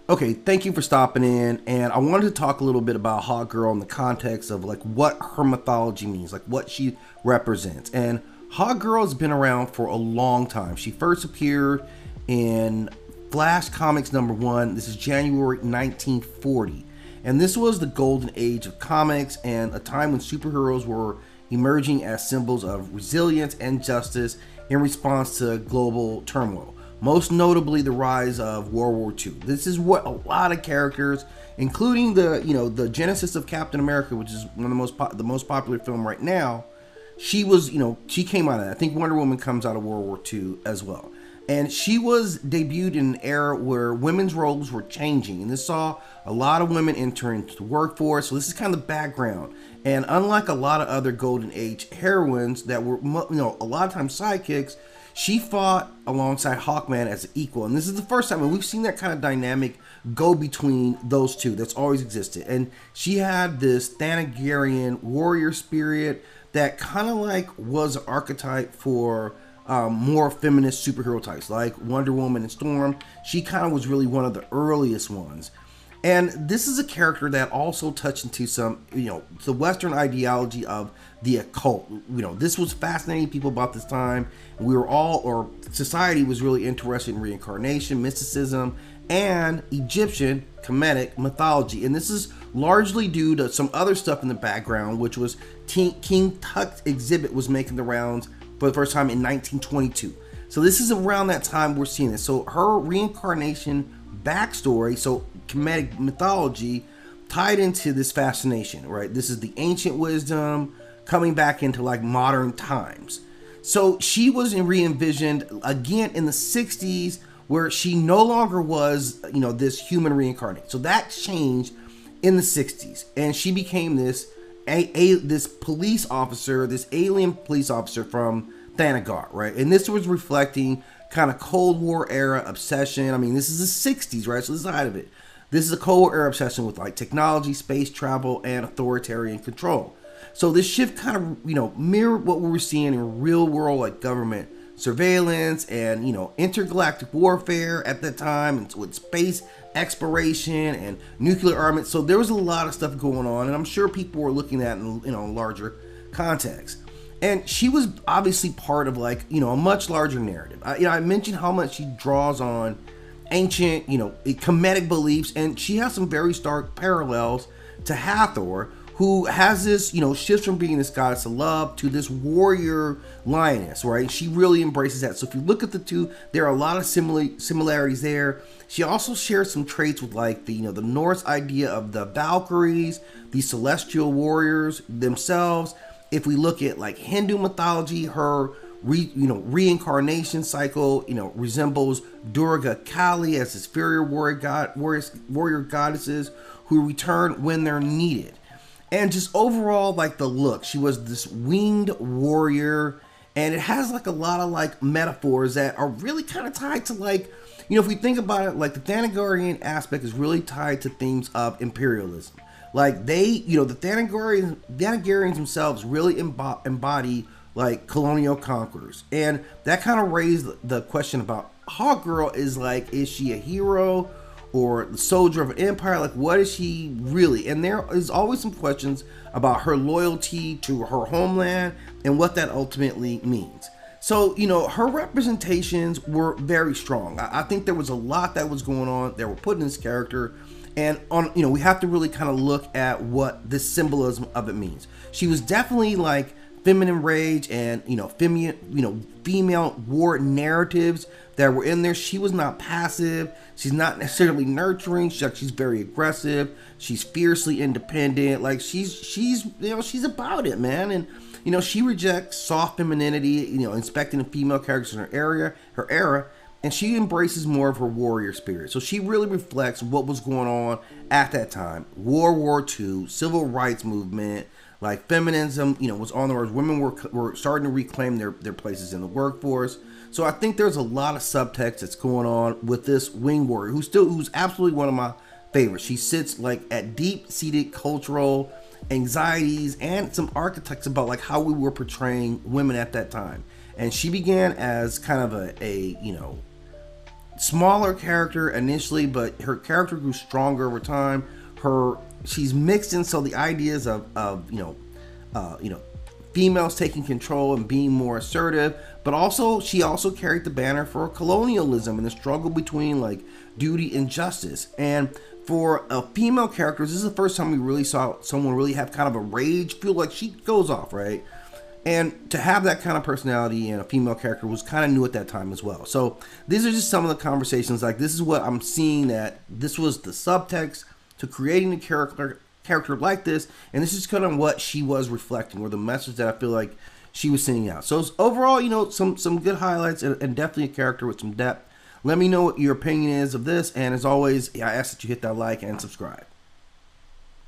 Okay, thank you for stopping in. And I wanted to talk a little bit about Hawkgirl in the context of like what her mythology means, like what she represents. And Hawkgirl has been around for a long time. She first appeared in Flash Comics #1. This is January 1940. And this was the golden age of comics and a time when superheroes were emerging as symbols of resilience and justice in response to global turmoil. Most notably, the rise of World War II. This is what a lot of characters, including the genesis of Captain America, which is one of the most popular film right now. She came out of that. I think Wonder Woman comes out of World War II as well. And she was debuted in an era where women's roles were changing, and this saw a lot of women entering into the workforce. So this is kind of the background. And unlike a lot of other Golden Age heroines that were, a lot of times sidekicks, she fought alongside Hawkman as an equal. And this is the first time, and we've seen that kind of dynamic go between those two. That's always existed. And she had this Thanagarian warrior spirit that kind of like was an archetype for more feminist superhero types like Wonder Woman and Storm. She kind of was really one of the earliest ones. And this is a character that also touched into some, the Western ideology of the occult. This was fascinating people about this time. We were or society was really interested in reincarnation, mysticism, and Egyptian Kemetic mythology. And this is largely due to some other stuff in the background, which was King Tut's exhibit was making the rounds for the first time in 1922. So this is around that time we're seeing this. So her reincarnation backstory, so Kemetic mythology, tied into this fascination, right? This is the ancient wisdom coming back into like modern times. So she was re-envisioned again in the 60s, where she no longer was, this human reincarnate. So that changed in the 60s, and she became this police officer, this alien police officer from Thanagar, right? And this was reflecting kind of Cold War era obsession. I mean, this is the 60s, right? So this is the height of it. This is a Cold War era obsession with like technology, space travel, and authoritarian control. So this shift kind of, mirrored what we were seeing in real world, like government surveillance and, intergalactic warfare at that time, and with space exploration and nuclear armament. So there was a lot of stuff going on, and I'm sure people were looking at in a larger context. And she was obviously part of like, a much larger narrative. I mentioned how much she draws on ancient, Kemetic beliefs, and she has some very stark parallels to Hathor, who has this, shifts from being this goddess of love to this warrior lioness, right? She really embraces that. So if you look at the two, there are a lot of similarities there. She also shares some traits with like the Norse idea of the Valkyries, the celestial warriors themselves. If we look at like Hindu mythology, her reincarnation cycle, resembles Durga Kali as this inferior warrior goddesses who return when they're needed. And just overall, like the look, she was this winged warrior, and it has like a lot of like metaphors that are really kind of tied to like, if we think about it, like the Thanagarian aspect is really tied to themes of imperialism. Like the Thanagarians themselves really embody like colonial conquerors, and that kind of raised the question about Hawkgirl is she a hero or the soldier of an empire? Like, what is she really? And there is always some questions about her loyalty to her homeland and what that ultimately means. So, her representations were very strong. I think there was a lot that was going on that were put in this character. And we have to really kind of look at what the symbolism of it means. She was definitely like feminine rage and, female war narratives that were in there. She was not passive. She's not necessarily nurturing. She's very aggressive. She's fiercely independent. Like she's about it, man. And, she rejects soft femininity, inspecting the female characters in her era, and she embraces more of her warrior spirit. So she really reflects what was going on at that time. World War II, civil rights movement, like feminism, was on the rise. Women were starting to reclaim their places in the workforce. So I think there's a lot of subtext that's going on with this wing warrior who's absolutely one of my favorites. She sits like at deep-seated cultural anxieties and some archetypes about like how we were portraying women at that time. And she began as kind of a smaller character initially, but her character grew stronger over time. She's mixed in, so the ideas of females taking control and being more assertive, but also she also carried the banner for colonialism and the struggle between like duty and justice. And for a female character, this is the first time we really saw someone really have kind of a rage, feel like she goes off, right? And to have that kind of personality in a female character was kind of new at that time as well. So these are just some of the conversations. Like, this is what I'm seeing, that this was the subtext to creating a character like this, and this is kind of what she was reflecting, or the message that I feel like she was sending out. So overall, you know, some good highlights, and definitely a character with some depth. Let me know what your opinion is of this, and as always, I ask that you hit that like and subscribe.